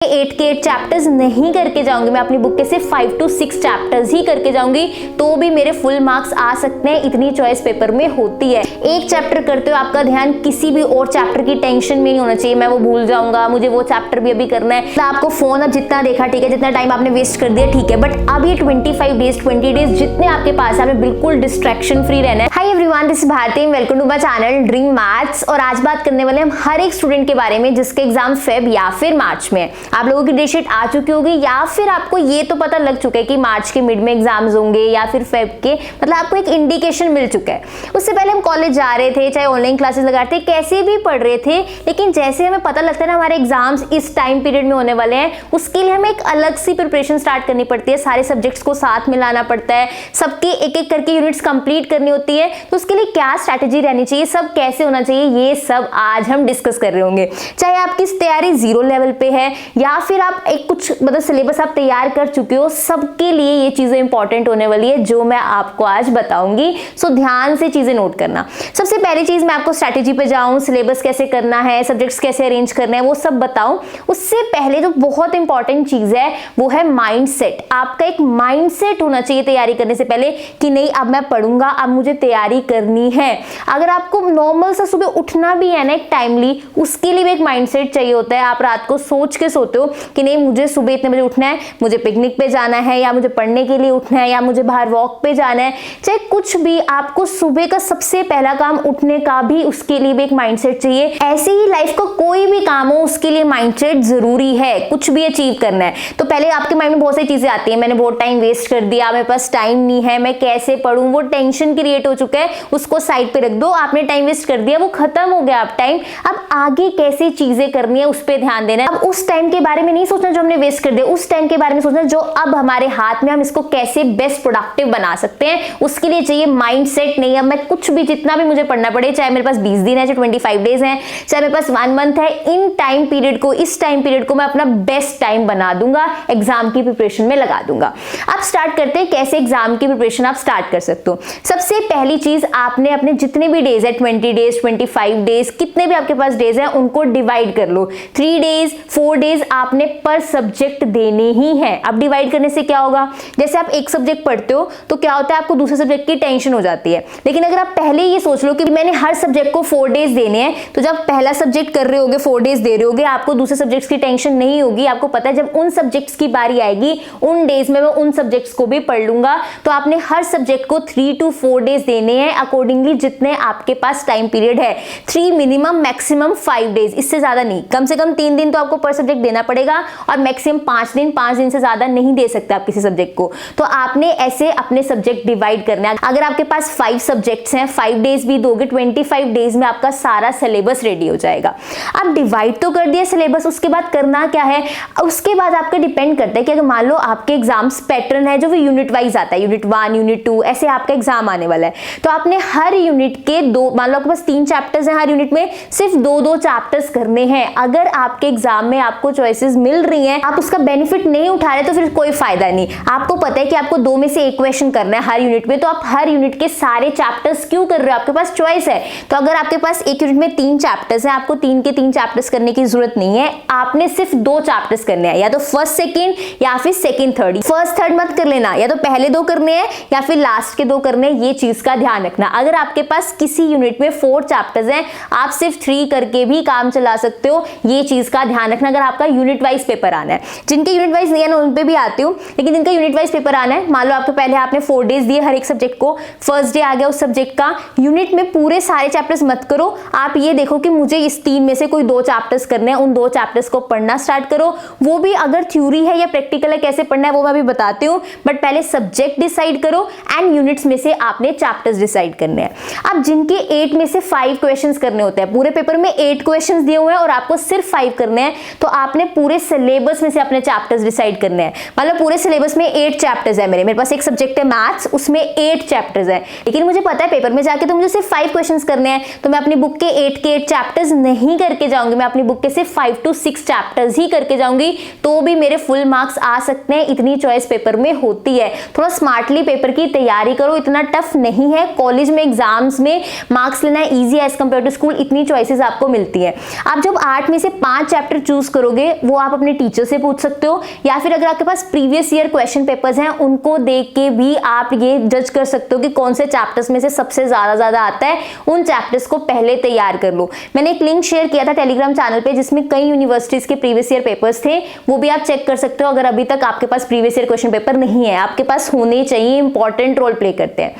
8 के 8 चैप्टर्स नहीं करके जाऊंगी, मैं अपनी बुक के सिर्फ 5 to 6 चैप्टर्स ही करके जाऊंगी, तो भी मेरे फुल मार्क्स आ सकते हैं। इतनी चॉइस पेपर में होती है। एक चैप्टर करते हो आपका ध्यान किसी भी और चैप्टर की टेंशन में नहीं होना चाहिए, मैं वो भूल जाऊंगा, मुझे वो चैप्टर भी अभी करना है। तो आपको फोन अब जितना देखा ठीक है, जितना टाइम आपने वेस्ट कर दिया ठीक है, बट अब ये 25 डेज 20 डेज जितने आपके पास है, आपने बिल्कुल डिस्ट्रैक्शन फ्री रहना है। Hi everyone, this is Bharti, welcome to my channel Dream Maths. और आज बात करने वाले हम हर एक स्टूडेंट के बारे में जिसके एग्जाम फेब या फिर मार्च में। आप लोगों की डेट शीट आ चुकी होगी या फिर आपको ये तो पता लग चुका है कि मार्च के मिड में एग्जाम्स होंगे या फिर फेब के, मतलब आपको एक इंडिकेशन मिल चुका है। उससे पहले हम कॉलेज जा रहे थे, चाहे ऑनलाइन क्लासेस लगा रहे थे, कैसे भी पढ़ रहे थे, लेकिन जैसे हमें पता लगता है ना हमारे एग्जाम्स इस टाइम पीरियड में होने वाले हैं, उसके लिए हमें एक अलग सी प्रिपरेशन स्टार्ट करनी पड़ती है। सारे सब्जेक्ट्स को साथ मिलाना पड़ता है, सबके एक एक करके यूनिट्स कंप्लीट करनी होती है। तो उसके लिए क्या स्ट्रैटेजी रहनी चाहिए, सब कैसे होना चाहिए, ये सब आज हम डिस्कस कर रहे होंगे। चाहे आपकी तैयारी 0 लेवल पे है या फिर आप एक कुछ मतलब सिलेबस आप तैयार कर चुके हो, सबके लिए ये चीजें इंपॉर्टेंट होने वाली है जो मैं आपको आज बताऊंगी। सो ध्यान से चीजें नोट करना। सबसे पहली चीज मैं आपको स्ट्रैटेजी पे जाऊं, सिलेबस कैसे करना है, सब्जेक्ट्स कैसे अरेंज करना है, वो सब बताऊं। उससे पहले जो बहुत इंपॉर्टेंट चीज है वो है माइंडसेट। आपका एक माइंडसेट होना चाहिए तैयारी करने से पहले कि नहीं अब मैं पढ़ूंगा, अब मुझे तैयारी करनी है। अगर आपको नॉर्मल से सुबह उठना भी है ना एक टाइमली, उसके लिए भी एक माइंडसेट चाहिए होता है। आप रात को सोच के सोते हो कि नहीं मुझे सुबह इतने बजे उठना है, मुझे पिकनिक पे जाना है, या मुझे पढ़ने के लिए उठना है, या मुझे बाहर वॉक पे जाना है, चाहे कुछ भी, आपको सुबह का सबसे पहला काम उठने का भी, उसके लिए भी एक माइंडसेट चाहिए। ऐसे ही लाइफ का कोई भी काम हो उसके लिए माइंडसेट जरूरी है, कुछ भी अचीव करना है। तो पहले आपके माइंड में बहुत सारी चीजें आती है, मैंने बहुत टाइम वेस्ट कर दिया, मेरे पास टाइम नहीं है, मैं कैसे पढ़ूं, वो टेंशन क्रिएट हो चुका है, उसको साइड पे रख दो। आपने टाइम वेस्ट कर दिया, वो खत्म हो गया अब टाइम। अब आगे कैसे चीजें करनी है उस पर ध्यान देना है। अब उस टाइम के बारे में नहीं सोचना जो हमने वेस्ट कर दिया, उस टाइम के बारे में सोचना जो अब हमारे हाथ में, हम इसको कैसे बेस्ट प्रोडक्टिव बना सकते हैं। उसके लिए चाहिए माइंडसेट। नहीं अब मैं कुछ भी, जितना भी मुझे पढ़ना पड़े, चाहे मेरे पास 20 दिन है, चाहे 25 डेज हैं, चाहे मेरे पास 1 मंथ है, इन टाइम पीरियड को, इस टाइम पीरियड को मैं अपना बेस्ट टाइम बना दूंगा, एग्जाम की प्रिपरेशन में लगा दूंगा। अब स्टार्ट करते हैं कैसे एग्जाम की प्रिपरेशन आप स्टार्ट कर सकते हो। सबसे पहली चीज, आपने अपने जितने भी डेज है, 20 डेज 25 डेज, कितने भी आपके पास डेज है, उनको डिवाइड कर लो। 3 डेज 4 डेज आपने पर सब्जेक्ट देने ही है। अब डिवाइड करने से क्या होगा, जैसे आप एक सब्जेक्ट पढ़ते हो तो क्या होता है, आपको दूसरे सब्जेक्ट की टेंशन हो जाती है। लेकिन अगर आप पहले ये सोच लो कि मैंने हर सब्जेक्ट को 4 डेज देने हैं, तो जब पहला सब्जेक्ट कर रहे होगे, 4 डेज दे रहे होगे, आपको दूसरे सब्जेक्ट्स की टेंशन नहीं होगी। आपको पता है जब उन सब्जेक्ट्स की बारी आएगी, उन डेज में मैं उन सब्जेक्ट्स को भी पढ़ लूंगा। तो आपने हर सब्जेक्ट को 3 to 4 डेज देने हैं, अकॉर्डिंगली जितने आपके पास टाइम पीरियड है। 3 मिनिमम, मैक्सिमम 5 डेज, इससे ज्यादा नहीं। कम से कम 3 दिन तो आपको पर सब्जेक्ट देना पड़ेगा, और मैक्सिमम 5 दिन, 5 दिन से ज्यादा नहीं दे सकते आप किसी सब्जेक्ट को। तो आपने ऐसे अपने सब्जेक्ट डिवाइड करने हैं। अगर आपके पास 5 सब्जेक्ट्स हैं, 5 डेज भी दोगे, 25 डेज में आपका सारा सिलेबस रेडी हो जाएगा। अब डिवाइड तो कर दिया सिलेबस, उसके बाद करना क्या है, उसके बाद आपका डिपेंड करता है कि अगर मान लो आपके एग्जाम्स पैटर्न है जो वो यूनिट वाइज आता है, यूनिट 1 यूनिट 2 ऐसे आपका एग्जाम आने वाला है, तो आपने हर यूनिट के दो, मान लो आपके पास 3 चैप्टर्स हैं, हर यूनिट में सिर्फ 2-2 चैप्टर्स करने हैं। अगर आपके एग्जाम में आपको चॉइसेस मिल रही हैं, आप उसका बेनिफिट नहीं उठा रहे, तो फिर कोई फायदा नहीं। आपको पता है कि आपको 2 में से 1 क्वेश्चन करना है हर यूनिट में, तो आप हर यूनिट के सारे चैप्टर्स क्यों कर रहे हो, आपके पास चॉइस है। तो अगर आपके पास एक यूनिट में 3 चैप्टर्स हैं, आपको 3 के 3 चैप्टर्स करने की जरूरत नहीं है, आपने सिर्फ 2 चैप्टर्स करने हैं, या तो फर्स्ट सेकंड या फिर सेकंड थर्ड। फर्स्ट थर्ड मत कर लेना, या तो पहले 2 करने हैं या फिर लास्ट के 2 करने हैं, ये चीज का ध्यान रखना। अगर आपके पास किसी यूनिट में 4 चैप्टर्स हैं, आप सिर्फ 3 करके भी काम चला सकते हो, ये चीज का ध्यान रखना। अगर आपका यूनिट वाइज पेपर आना है, जिनके यूनिट वाइज नहीं है ना उन पे भी आती हूँ, लेकिन जिनका यूनिट वाइज पेपर आना है, मान लो आपको पहले आपने 4 डेज दिए हर एक सब्जेक्ट को, फर्स्ट डे आ गया उस सब्जेक्ट का, यूनिट में पूरे सारे चैप्टर्स मत करो। आप ये देखो कि मुझे इस 3 में से कोई 2 चैप्टर्स करने हैं, उन 2 चैप्टर्स को पढ़ना स्टार्ट करो। वो भी अगर थ्योरी है या प्रैक्टिकल है, कैसे पढ़ना है वो मैं अभी बताती हूँ, बट पहले सब्जेक्ट डिसाइड करो एंड यूनिट्स में से आपने चैप्टर्स डिसाइड करने हैं। अब जिनके 8 में से 5 क्वेश्चंस करने होते हैं, पूरे पेपर में 8 क्वेश्चंस दिए हुए हैं और आपको सिर्फ 5 करने हैं, तो आपने पूरे सिलेबस में से अपने चैप्टर्स डिसाइड करने हैं। मतलब पूरे सिलेबस में 8 चैप्टर्स है, मेरे पास एक सब्जेक्ट है मैथ्स, उसमें 8 चैप्टर्स है, लेकिन मुझे पता है पेपर में जाके तो मुझे सिर्फ 5 क्वेश्चंस करने हैं, तो मैं अपनी बुक के 8 चैप्टर्स नहीं करके जाऊंगी, मैं अपनी बुक के सिर्फ 5 to 6 चैप्टर्स ही करके जाऊंगी, तो भी मेरे फुल मार्क्स आ सकते हैं। इतनी चॉइस पेपर में होती है। थोड़ा स्मार्टली पेपर की तैयारी करो, इतना टफ नहीं है। कॉलेज में एग्जाम्स में मार्क्स लेना इजी है एज कंपेयर टू स्कूल, इतनी चॉइसेस आपको मिलती है। आप जब 8 में से 5 चैप्टर चूज करोगे होंगे वो आप अपने टीचर से पूछ सकते हो, या फिर अगर आपके पास प्रीवियस ईयर क्वेश्चन पेपर्स हैं उनको देख के भी आप ये जज कर सकते हो कि कौन से चैप्टर्स में से सबसे ज्यादा आता है। उन चैप्टर्स को पहले तैयार कर लो। मैंने एक लिंक शेयर किया था टेलीग्राम चैनल पे जिसमें कई यूनिवर्सिटीज के प्रीवियस ईयर पेपर्स थे, वो भी आप चेक कर सकते हो अगर अभी तक आपके पास प्रीवियस ईयर क्वेश्चन पेपर नहीं है। आपके पास होने चाहिए, इंपॉर्टेंट रोल प्ले करते हैं।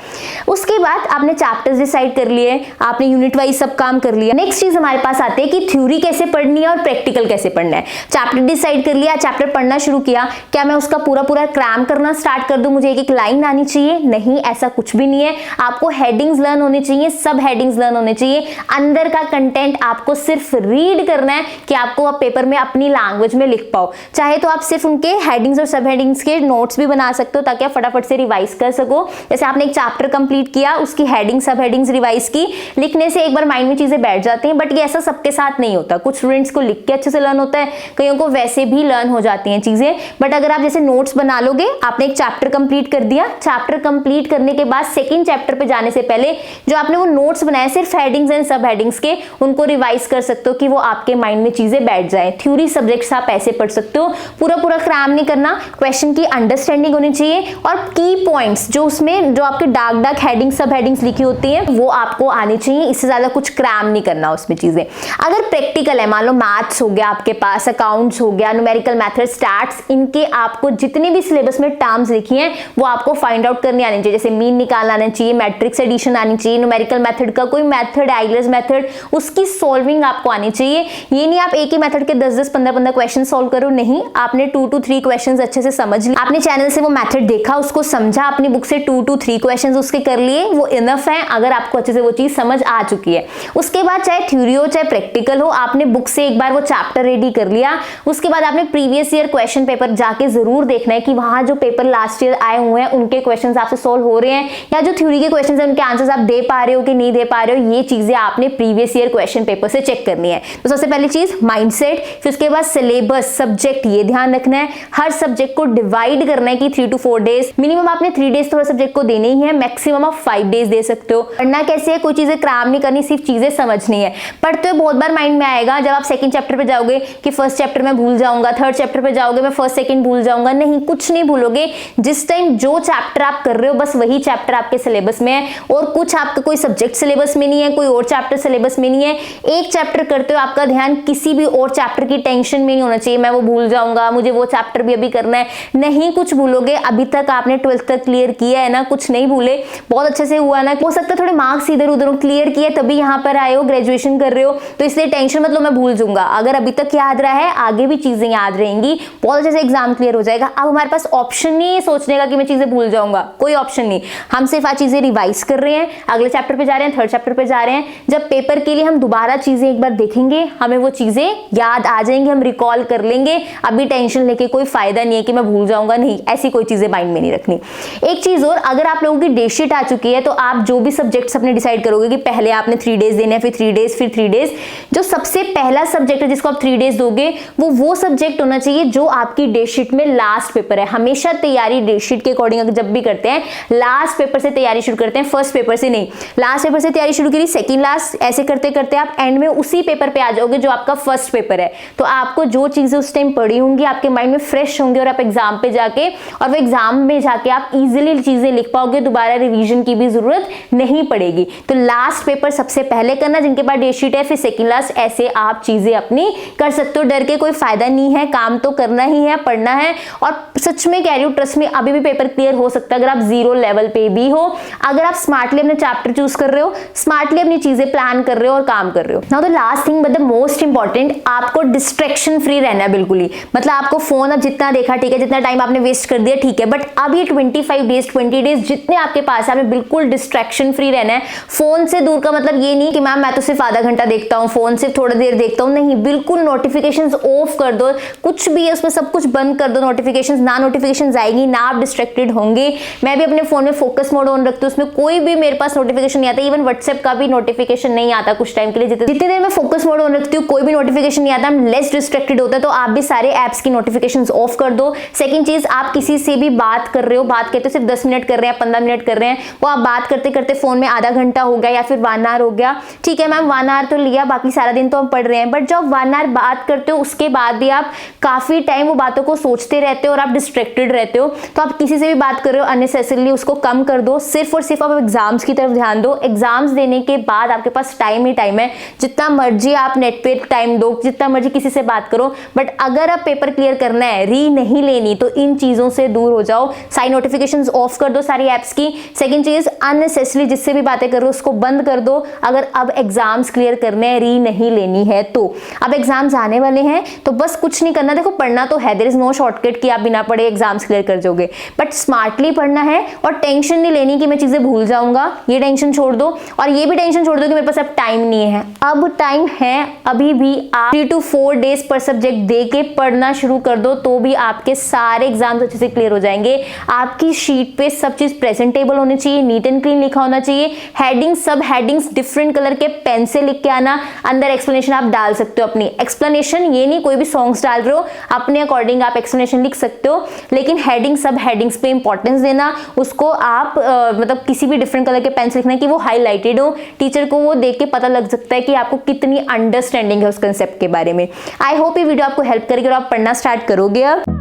उसके बाद आपने चैप्टर्स डिसाइड कर लिए, आपने यूनिट वाइज सब काम कर लिया। नेक्स्ट चीज हमारे पास आती है कि थ्योरी कैसे पढ़नी है और प्रैक्टिकल कैसे पढ़ना है। चैप्टर डिसाइड कर लिया, चैप्टर पढ़ना शुरू किया, क्या मैं उसका पूरा क्रैम करना स्टार्ट कर दूं, मुझे एक लाइन आनी चाहिए? नहीं, ऐसा कुछ भी नहीं है। आपको हेडिंग्स लर्न होनी चाहिए, सब हेडिंग्स लर्न होने चाहिए। अंदर का कंटेंट आपको सिर्फ रीड करना है कि आपको आप पेपर में अपनी लैंग्वेज में लिख पाओ। चाहे तो आप सिर्फ उनके हेडिंग्स और सब हेडिंग्स के नोट्स भी बना सकते हो ताकि आप फटाफट से रिवाइज कर सको। जैसे आपने एक चैप्टर कंप्लीट किया, उसकी हेडिंग सब हेडिंग्स रिवाइज की, लिखने से एक बार माइंड में चीजें बैठ जाती हैं, बट ये ऐसा सबके साथ नहीं होता। कुछ स्टूडेंट्स को लिख के अच्छे से लर्न होता है, कईयों को वैसे भी लर्न हो जाती हैं चीजें। बट अगर आप जैसे नोट्स बना लोगे, आपने एक चैप्टर कंप्लीट कर दिया, चैप्टर कंप्लीट करने के बाद सेकंड चैप्टर पे जाने से पहले जो आपने वो नोट्स बनाए सिर्फ हेडिंग्स एंड सब हेडिंग्स के, उनको रिवाइज कर सकते हो कि वो आपके माइंड में चीजें बैठ जाए। थ्योरी सब्जेक्ट्स आप ऐसे पढ़ सकते हो, पूरा क्रैम नहीं करना, क्वेश्चन की अंडरस्टैंडिंग होनी चाहिए और की पॉइंट्स जो उसमें जो आपके डार्क हेडिंग सब हेडिंग्स लिखी होती हैं वो आपको आनी चाहिए। इससे ज्यादा कुछ क्रैम नहीं करना उसमें चीजें। अगर प्रैक्टिकल है, मान लो मैथ्स हो गया आपके पास, अकाउंट्स हो गया, न्यूमेरिकल मेथड, स्टैट्स, इनके आपको जितने भी सिलेबस में टर्म्स लिखी हैं वो आपको फाइंड आउट करनी आनी चाहिए। जैसे मीन निकालना आना चाहिए, मैट्रिक्स एडिशन आनी चाहिए, न्यूमेरिकल मेथड का कोई मेथड, आइलर्स मेथड, उसकी सॉल्विंग आपको आनी चाहिए। ये नहीं आप एक ही मेथड के 10-10, 15-15 क्वेश्चन सॉल्व करो, नहीं, आपने 2 to 3 क्वेश्चंस अच्छे से समझ लिए, आपने चैनल से वो मेथड देखा, उसको समझा, अपनी बुक से 2 to 3 क्वेश्चंस उसके कर लिए, वो इनफ है अगर आपको अच्छे से वो चीज समझ आ चुकी है। उसके बाद चाहे थ्योरी हो चाहे प्रैक्टिकल हो, आपने बुक से एक बार वो चैप्टर रेडी कर लिया, उसके बाद आपने प्रीवियस ईयर क्वेश्चन पेपर जाके जरूर देखना है कि वहां जो पेपर लास्ट ईयर आए हुए हैं उनके क्वेश्चंस आपसे सॉल्व हो रहे हैं, या जो थ्योरी के क्वेश्चंस हैं उनके आंसर्स आप दे पा रहे हो कि नहीं दे पा रहे हो। ये चीजें आपने प्रीवियस ईयर क्वेश्चन पेपर से चेक करनी है। तो सबसे पहली चीज माइंडसेट, फिर उसके बाद सिलेबस, सब्जेक्ट, ये ध्यान रखना है। हर सब्जेक्ट को डिवाइड करना है कि 3 to 4 डेज, मिनिमम आपने 3 डेज तो हर सब्जेक्ट को देने ही है, मैक्सिमम आप 5 डेज दे सकते हो। पढ़ना कैसे है, कोई चीजें क्रैम नहीं करनी, सिर्फ चीजें समझनी है। पढ़ते हुए बहुत बार माइंड में आएगा जब आप सेकंड चैप्टर पे जाओगे कि फर्स्ट चैप्टर में भूल जाऊंगा, थर्ड चैप्टर पे जाओगे मैं फर्स्ट सेकंड भूल जाऊंगा। नहीं, कुछ नहीं भूलोगे। जिस टाइम जो चैप्टर आप कर रहे हो बस वही चैप्टर आपके सिलेबस में है, और कुछ आपका कोई सब्जेक्ट सिलेबस में नहीं है, कोई और चैप्टर सिलेबस में नहीं है। एक चैप्टर करते हो आपका ध्यान किसी भी और चैप्टर की टेंशन में नहीं होना चाहिए, मैं वो भूल जाऊंगा, मुझे वो चैप्टर भी अभी करना है। नहीं, कुछ भूलोगे। अभी तक आपने 12th तक क्लियर किया है ना, कुछ नहीं भूले, बहुत अच्छे से हुआ ना। हो सकता है थोड़े मार्क्स इधर उधर क्लियर किए तभी यहाँ पर आए हो, ग्रेजुएशन कर रहे हो, तो इसलिए टेंशन मतलब मैं भूल जाऊंगा। अगर अभी तक याद रहा है आगे भी चीजें याद रहेंगी, बहुत अच्छे से एग्जाम क्लियर हो जाएगा। अब हमारे पास ऑप्शन नहीं है सोचने का कि मैं चीजें भूल जाऊंगा, कोई ऑप्शन नहीं। हम सिर्फ आज चीजें रिवाइज कर रहे हैं, अगले चैप्टर पे जा रहे हैं, थर्ड चैप्टर पे जा रहे हैं। जब पेपर के लिए हम दोबारा चीजें एक बार देखेंगे, हमें वो चीजें याद आ जाएंगी, हम रिकॉल कर लेंगे। अभी टेंशन लेके कोई फायदा नहीं है कि मैं भूल जाऊंगा, नहीं, ऐसी कोई चीजें माइंड में नहीं रखनी। एक चीज और, अगर आप लोगों की डेट शीट आ चुकी है तो आप जो भी सब्जेक्ट्स अपने डिसाइड करोगे कि पहले आपने 3 डेज देने हैं, फिर 3 डेज, फिर 3 डेज, जो सबसे पहला सब्जेक्ट है जिसको आप 3 डेज दोगे वो सब्जेक्ट होना चाहिए जो आपकी डेट शीट में लास्ट पेपर है। हमेशा तैयारी डेट शीट के अकॉर्डिंग जब भी करते हैं लास्ट पेपर से तैयारी शुरू करते हैं, फर्स्ट पेपर से नहीं। लास्ट पेपर से तैयारी शुरू करी, सेकंड लास्ट, ऐसे करते करते आप एंड में उसी पेपर पे आ जाओगे जो आपका फर्स्ट पेपर है। तो आपको जो चीजें उस टाइम पढ़ी होंगी आपके माइंड में फ्रेश होंगे, और आप एग्जाम पे जाके, और वो एग्जाम में जाके आप इजीली चीजें लिख पाओगे, दोबारा रिवीजन की भी जरूरत नहीं पड़ेगी। तो लास्ट पेपर सबसे पहले करना, जिनके पास डेट शीट है, फिर सेकंड लास्ट, ऐसे आप चीजें अपनी कर सकते हो। डर के कोई फायदा नहीं है, काम तो करना ही है, पढ़ना है। और सच में कह रही हूँ, ट्रस्ट में, अभी भी पेपर क्लियर हो सकता है अगर आप 0 लेवल पे भी हो, अगर आप स्मार्टली अपने चैप्टर चूज कर रहे हो, स्मार्टली अपनी चीजें प्लान कर रहे हो और काम कर रहे हो। Now the last thing but the most important, आपको डिस्ट्रैक्शन फ्री रहना है बिल्कुल ही। मतलब आपको फोन अब जितना देखा ठीक है, जितना टाइम आपने वेस्ट कर दिया ठीक है, बट अब ये 25 डेज 20 डेज जितने आपके पास है, आपने बिल्कुल डिस्ट्रैक्शन फ्री रहना है। फोन से दूर का मतलब ये नहीं कि मैम मैं तो सिर्फ आधा घंटा देखता हूँ, फोन सिर्फ थोड़ा देर देखता हूँ, नहीं, बिल्कुल नोटिफिकेशंस ऑफ कर दो, कुछ भी है उसमें सब कुछ बंद कर दो, नोटिफिकेशंस ना, नोटिफिकेशंस आएगी ना, आप डिस्ट्रैक्टेड होंगे। मैं भी अपने फोन में फोकस मोड ऑन रखती हूँ, उसमें कोई भी मेरे पास नोटिफिकेशन नहीं आता, इवन व्हाट्सएप का भी नोटिफिकेशन नहीं आता कुछ टाइम के लिए। जितनी देर मैं फोकस मोड ऑन रखती हूँ कोई भी नोटिफिकेशन नहीं आता, हम लेस डिस्ट्रैक्टेड होता है। तो आप भी सारे एप्स की नोटिफिकेशंस ऑफ कर दो। सेकंड चीज, आप किसी से भी बात कर रहे हो, बात करते हो सिर्फ 10 मिनट कर रहे हैं, 15 मिनट कर रहे हैं, वो आप बात करते करते फोन में आधा घंटा हो गया या फिर 1 आवर हो गया, ठीक है मैम 1 आवर तो लिया, बाकी सारा दिन तो हम पढ़ रहे हैं, बट जब 1 आवर बात करते हो उसके बाद भी आप काफी टाइम वो बातों को सोचते रहते हो और आप डिस्ट्रैक्टेड रहते हो, तो आप किसी से भी बात कर रहे हो अननेसेसरीली उसको कम कर दो, सिर्फ और सिर्फ आप एग्जाम्स की तरफ ध्यान दो। एग्जाम्स देने के बाद आपके पास टाइम ही टाइम है, जितना मर्जी आप नेट पे टाइम दो, जितना मर्जी किसी से बात करो, बट अगर आप पेपर क्लियर करना है, री नहीं लेनी, तो इन चीजों से दूर हो जाओ। सारी नोटिफिकेशंस ऑफ कर दो सारी एप्स की। सेकंड चीज, अननेसेसरी जिससे भी बातें कर रहे हो उसको बंद कर दो। अगर अब एग्जाम्स क्लियर करने हैं, री नहीं लेनी है तो। अब एग्जाम्स आने वाले हैं तो बस कुछ नहीं करना, देखो पढ़ना तो है, देयर इज नो शॉर्टकट कि आप बिना पढ़े एग्जाम्स क्लियर कर जाओगे, बट स्मार्टली पढ़ना है और टेंशन नहीं लेनी कि मैं चीजें भूल जाऊंगा, ये टेंशन छोड़ दो। और ये भी टेंशन छोड़ दो कि मेरे पास अब टाइम नहीं है, अब टाइम है, अभी भी आप 3 to 4 डेज पर सब्जेक्ट दे के पढ़ना शुरू कर दो, तो भी आपके सारे एग्जाम्स अच्छे से क्लियर हो जाएंगे। आपकी शीट पे सब चीज प्रेजेंटेबल होनी चाहिए, नीट एंड क्लीन लिखा होना चाहिए। हेडिंग सब हेडिंग्स डिफरेंट कलर के पेन से लिख के आना, अंदर एक्सप्लेनेशन आप डाल सकते हो अपनी एक्सप्लेनेशन, ये नहीं कोई भी सॉन्ग्स डाल रहे हो, अपने अकॉर्डिंग आप एक्सप्लेनेशन लिख सकते हो, लेकिन हेडिंग सब हेडिंग्स पे इंपॉर्टेंस देना, उसको आप मतलब किसी भी डिफरेंट कलर के पेन से लिखना कि वो हाईलाइटेड हो, टीचर को वो देख के पता लग सकता है कि आपको कितनी अंडरस्टैंडिंग है उस कंसेप्ट के बारे में। आई होप ये वीडियो आपको हेल्प करेगी और आप पढ़ना स्टार्ट करोगे अब।